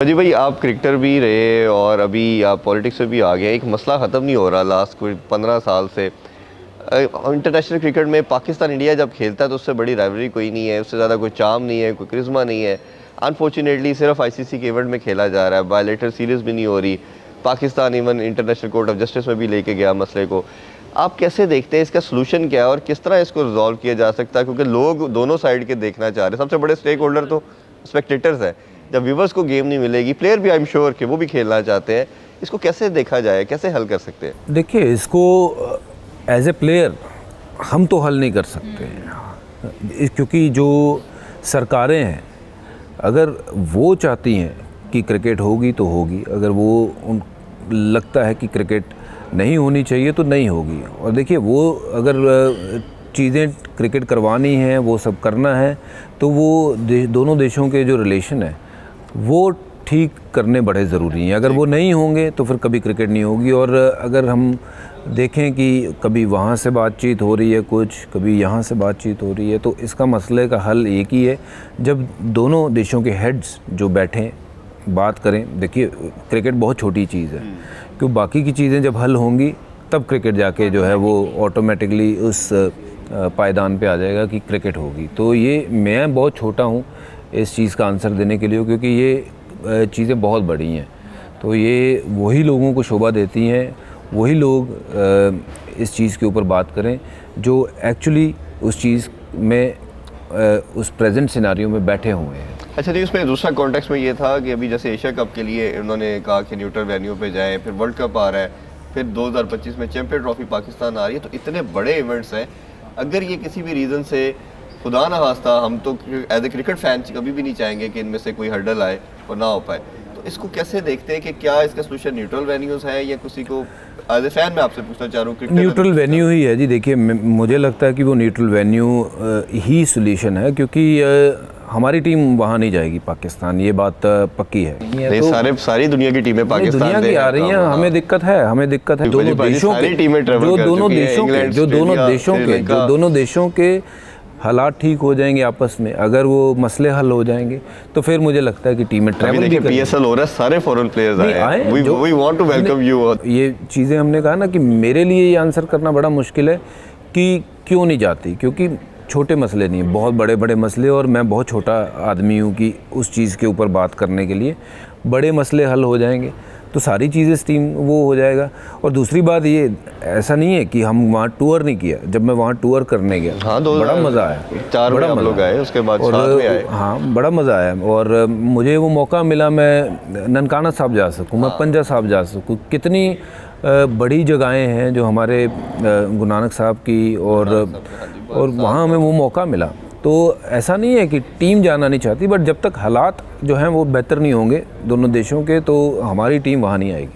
जी भाई, आप क्रिकेटर भी रहे और अभी आप पॉलिटिक्स में भी आ गए। एक मसला ख़त्म नहीं हो रहा लास्ट कोई 15 साल से। इंटरनेशनल क्रिकेट में पाकिस्तान इंडिया जब खेलता है तो उससे बड़ी राइवलरी कोई नहीं है, उससे ज़्यादा कोई चार्म नहीं है, कोई करिश्मा नहीं है। अनफॉर्चुनेटली सिर्फ आईसीसी के इवेंट में खेला जा रहा है, बायलैटरल सीरीज़ भी नहीं हो रही। Pakistan even international court of justice में भी लेके गया मसले को। आप कैसे देखते हैं, इसका सोल्यूशन क्या है और किस तरह इसको रिजॉल्व किया जा सकता है? क्योंकि लोग दोनों साइड के देखना चाह रहे हैं। सबसे बड़े स्टेक होल्डर तो स्पेक्टेटर्स हैं। जब व्यूवर्स को गेम नहीं मिलेगी, प्लेयर भी आई एम श्योर कि वो भी खेलना चाहते हैं। इसको कैसे देखा जाए, कैसे हल कर सकते हैं? देखिए, इसको एज ए प्लेयर हम तो हल नहीं कर सकते, क्योंकि जो सरकारें हैं अगर वो चाहती हैं कि क्रिकेट होगी तो होगी, अगर वो उन लगता है कि क्रिकेट नहीं होनी चाहिए तो नहीं होगी। और देखिए, वो अगर चीज़ें क्रिकेट करवानी है, वो सब करना है, तो वो दोनों देशों के जो रिलेशन है वो ठीक करने बड़े ज़रूरी हैं। अगर वो नहीं होंगे तो फिर कभी क्रिकेट नहीं होगी। और अगर हम देखें कि कभी वहाँ से बातचीत हो रही है कुछ, कभी यहाँ से बातचीत हो रही है, तो इसका मसले का हल एक ही है, जब दोनों देशों के हेड्स जो बैठें बात करें। देखिए, क्रिकेट बहुत छोटी चीज़ है, क्योंकि बाकी की चीज़ें जब हल होंगी तब क्रिकेट जाके जो है वो ऑटोमेटिकली उस पायदान पे आ जाएगा कि क्रिकेट होगी। तो ये मैं बहुत छोटा हूँ इस चीज़ का आंसर देने के लिए, क्योंकि ये चीज़ें बहुत बड़ी हैं। तो ये वही लोगों को शोभा देती हैं, वही लोग इस चीज़ के ऊपर बात करें जो एक्चुअली उस चीज़ में उस प्रेजेंट सिनारियो में बैठे हुए हैं। अच्छा जी, उसमें दूसरा कॉन्टेक्स्ट में ये था कि अभी जैसे एशिया कप के लिए उन्होंने कहा कि न्यूट्रल वेन्यू पे जाएं, फिर वर्ल्ड कप आ रहा है, फिर 2025 में चैंपियन ट्रॉफी पाकिस्तान आ रही है। तो इतने बड़े इवेंट्स हैं, अगर ये किसी भी रीज़न से खुदा ना खास्ता, हम तो एज ए क्रिकेट फैन कभी भी नहीं चाहेंगे कि इनमें से कोई हर्डल आए और ना हो पाए, तो इसको कैसे देखते हैं कि क्या इसका सोल्यूशन न्यूट्रल वेन्यूज़ है या किसी को एज ए फैन मैं आपसे पूछना चाह रहा हूँ? न्यूट्रल वेन्यू ही है जी। देखिए, मुझे लगता है कि वो न्यूट्रल वेन्यू ही सोल्यूशन है, क्योंकि हमारी टीम वहाँ नहीं जाएगी पाकिस्तान, ये बात पक्की है। तो सारी दुनिया की टीमें पाकिस्तान दुनिया की आ रही हैं। हमें दिक्कत है दोनों देशों के, जो दोनों देशों के हालात ठीक हो जाएंगे आपस में, अगर वो मसले हल हो जाएंगे तो फिर मुझे लगता है कि टीमें ट्रैवल भी करेंगी। पीएसएल हो रहा है, सारे फॉरेन प्लेयर्स आए हैं, we want to welcome you. ये चीज़ें हमने कहा ना कि मेरे लिए ये आंसर करना बड़ा मुश्किल है कि क्यों नहीं जाती, क्योंकि छोटे मसले नहीं, बहुत बड़े बड़े मसले, और मैं बहुत छोटा आदमी हूँ कि उस चीज़ के ऊपर बात करने के लिए। बड़े मसले हल हो जाएंगे तो सारी चीज़ें स्टीम वो हो जाएगा। और दूसरी बात ये, ऐसा नहीं है कि हम वहाँ टूर नहीं किया। जब मैं वहाँ टूर करने गया, हाँ, बड़ा मज़ा आया, 4 बड़ा लोग आए, उसके बाद साथ में आए। हाँ, बड़ा मज़ा आया। और मुझे वो मौका मिला, मैं ननकाना साहब जा सकूँ, मैं पंजा साहब जा सकूँ। कितनी बड़ी जगहें हैं जो हमारे गुरु नानक साहब की, और वहाँ हमें वो मौका मिला। तो ऐसा नहीं है कि टीम जाना नहीं चाहती, बट जब तक हालात जो हैं वो बेहतर नहीं होंगे दोनों देशों के, तो हमारी टीम वहाँ नहीं आएगी।